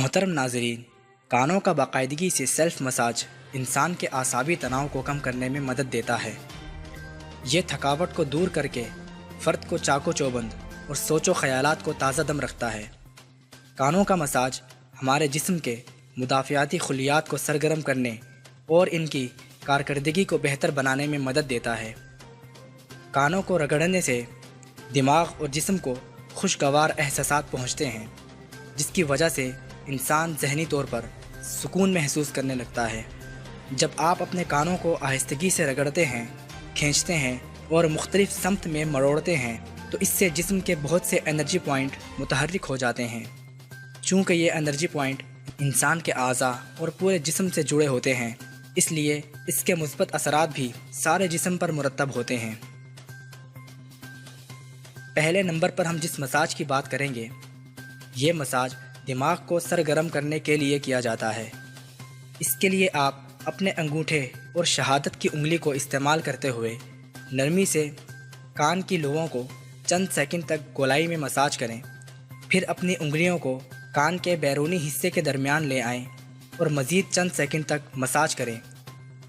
محترم ناظرین، کانوں کا باقاعدگی سے سیلف مساج انسان کے اعصابی تناؤ کو کم کرنے میں مدد دیتا ہے۔ یہ تھکاوٹ کو دور کر کے فرد کو چاق و چوبند اور سوچ و خیالات کو تازہ دم رکھتا ہے۔ کانوں کا مساج ہمارے جسم کے مدافعاتی خلیات کو سرگرم کرنے اور ان کی کارکردگی کو بہتر بنانے میں مدد دیتا ہے۔ کانوں کو رگڑنے سے دماغ اور جسم کو خوشگوار احساسات پہنچتے ہیں، جس کی وجہ سے انسان ذہنی طور پر سکون محسوس کرنے لگتا ہے۔ جب آپ اپنے کانوں کو آہستگی سے رگڑتے ہیں، کھینچتے ہیں اور مختلف سمت میں مروڑتے ہیں تو اس سے جسم کے بہت سے انرجی پوائنٹ متحرک ہو جاتے ہیں۔ چونکہ یہ انرجی پوائنٹ انسان کے اعضاء اور پورے جسم سے جڑے ہوتے ہیں، اس لیے اس کے مثبت اثرات بھی سارے جسم پر مرتب ہوتے ہیں۔ پہلے نمبر پر ہم جس مساج کی بات کریں گے، یہ مساج دماغ کو سرگرم کرنے کے لیے کیا جاتا ہے۔ اس کے لیے آپ اپنے انگوٹھے اور شہادت کی انگلی کو استعمال کرتے ہوئے نرمی سے کان کی لوؤں کو چند سیکنڈ تک گولائی میں مساج کریں، پھر اپنی انگلیوں کو کان کے بیرونی حصے کے درمیان لے آئیں اور مزید چند سیکنڈ تک مساج کریں۔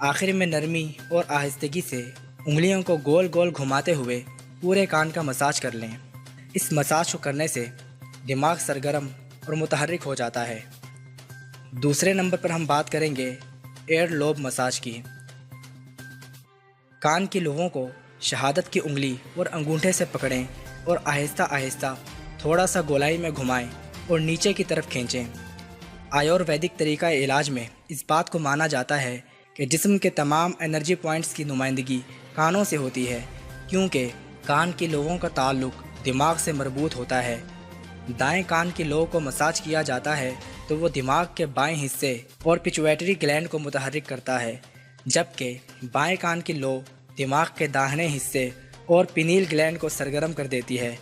آخر میں نرمی اور آہستگی سے انگلیوں کو گول گول گھماتے ہوئے پورے کان کا مساج کر لیں۔ اس مساج کو کرنے سے دماغ سرگرم اور متحرک ہو جاتا ہے۔ دوسرے نمبر پر ہم بات کریں گے ایئر لوب مساج کی۔ کان کی لوؤں کو شہادت کی انگلی اور انگوٹھے سے پکڑیں اور آہستہ آہستہ تھوڑا سا گولائی میں گھمائیں اور نیچے کی طرف کھینچیں۔ آیورویدک طریقہ علاج میں اس بات کو مانا جاتا ہے کہ جسم کے تمام انرجی پوائنٹس کی نمائندگی کانوں سے ہوتی ہے، کیونکہ کان کی لوؤں کا تعلق دماغ سے مربوط ہوتا ہے۔ دائیں کان کی لو کو مساج کیا جاتا ہے تو وہ دماغ کے بائیں حصے اور پیچویٹری گلینڈ کو متحرک کرتا ہے، جبکہ بائیں کان کی لو دماغ کے داہنے حصے اور پینیل گلینڈ کو سرگرم کر دیتی ہے۔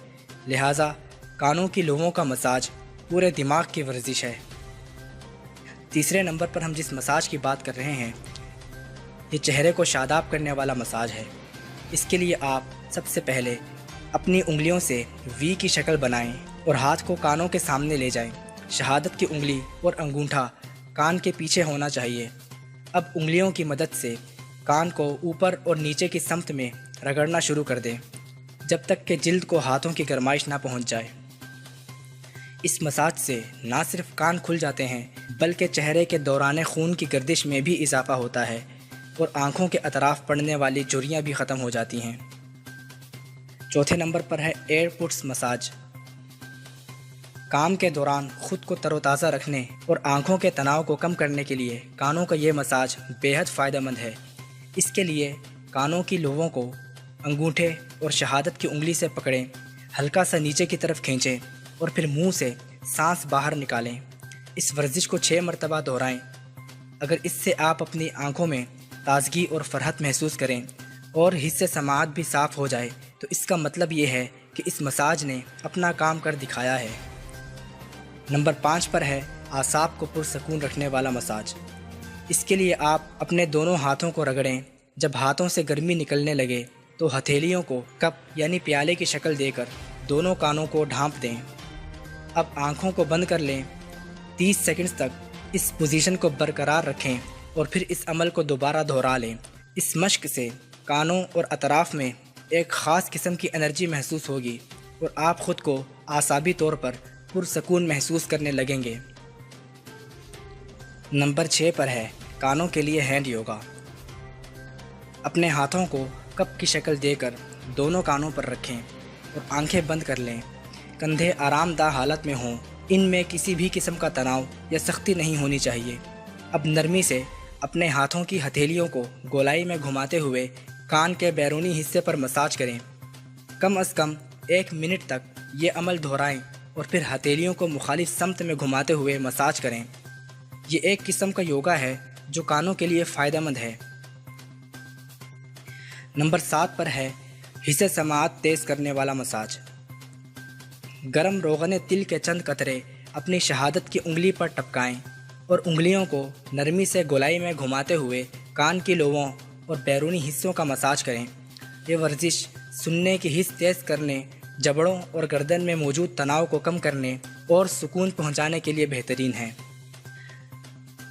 لہٰذا کانوں کی لوؤں کا مساج پورے دماغ کی ورزش ہے۔ تیسرے نمبر پر ہم جس مساج کی بات کر رہے ہیں، یہ چہرے کو شاداب کرنے والا مساج ہے۔ اس کے لیے آپ سب سے پہلے اپنی انگلیوں سے وی کی شکل بنائیں اور ہاتھ کو کانوں کے سامنے لے جائیں۔ شہادت کی انگلی اور انگوٹھا کان کے پیچھے ہونا چاہیے۔ اب انگلیوں کی مدد سے کان کو اوپر اور نیچے کی سمت میں رگڑنا شروع کر دیں جب تک کہ جلد کو ہاتھوں کی گرمائش نہ پہنچ جائے۔ اس مساج سے نہ صرف کان کھل جاتے ہیں بلکہ چہرے کے دوران خون کی گردش میں بھی اضافہ ہوتا ہے اور آنکھوں کے اطراف پڑنے والی جھریاں بھی ختم ہو جاتی ہیں۔ چوتھے نمبر پر ہے ایئر پٹس مساج۔ کام کے دوران خود کو تر و تازہ رکھنے اور آنکھوں کے تناؤ کو کم کرنے کے لیے کانوں کا یہ مساج بے حد فائدہ مند ہے۔ اس کے لیے کانوں کی لوؤں کو انگوٹھے اور شہادت کی انگلی سے پکڑیں، ہلکا سا نیچے کی طرف کھینچیں اور پھر منہ سے سانس باہر نکالیں۔ اس ورزش کو 6 مرتبہ دہرائیں۔ اگر اس سے آپ اپنی آنکھوں میں تازگی اور فرحت محسوس کریں اور حصے سماعت بھی صاف ہو جائے تو اس کا مطلب یہ ہے کہ اس مساج نے اپنا کام کر دکھایا ہے۔ نمبر 5 پر ہے اعصاب کو پرسکون رکھنے والا مساج۔ اس کے لیے آپ اپنے دونوں ہاتھوں کو رگڑیں۔ جب ہاتھوں سے گرمی نکلنے لگے تو ہتھیلیوں کو کپ یعنی پیالے کی شکل دے کر دونوں کانوں کو ڈھانپ دیں۔ اب آنکھوں کو بند کر لیں۔ 30 سیکنڈز تک اس پوزیشن کو برقرار رکھیں اور پھر اس عمل کو دوبارہ دہرا لیں۔ اس مشق سے کانوں اور اطراف میں ایک خاص قسم کی انرجی محسوس ہوگی اور آپ خود کو اعصابی طور پر پرسکون محسوس کرنے لگیں گے۔ نمبر 6 پر ہے کانوں کے لیے ہینڈ یوگا۔ اپنے ہاتھوں کو کپ کی شکل دے کر دونوں کانوں پر رکھیں اور آنکھیں بند کر لیں۔ کندھے آرام دہ حالت میں ہوں، ان میں کسی بھی قسم کا تناؤ یا سختی نہیں ہونی چاہیے۔ اب نرمی سے اپنے ہاتھوں کی ہتھیلیوں کو گولائی میں گھماتے ہوئے کان کے بیرونی حصے پر مساج کریں۔ کم از کم 1 منٹ تک یہ عمل دہرائیں اور پھر ہتھیلیوں کو مخالف سمت میں گھماتے ہوئے مساج کریں۔ یہ ایک قسم کا یوگا ہے جو کانوں کے لیے فائدہ مند ہے۔ نمبر 7 پر ہے حصے سماعت تیز کرنے والا مساج۔ گرم روغن تل کے چند قطرے اپنی شہادت کی انگلی پر ٹپکائیں اور انگلیوں کو نرمی سے گولائی میں گھماتے ہوئے کان کی لوؤں اور بیرونی حصوں کا مساج کریں۔ یہ ورزش سننے کی حس تیز کرنے، جبڑوں اور گردن میں موجود تناؤ کو کم کرنے اور سکون پہنچانے کے لیے بہترین ہے۔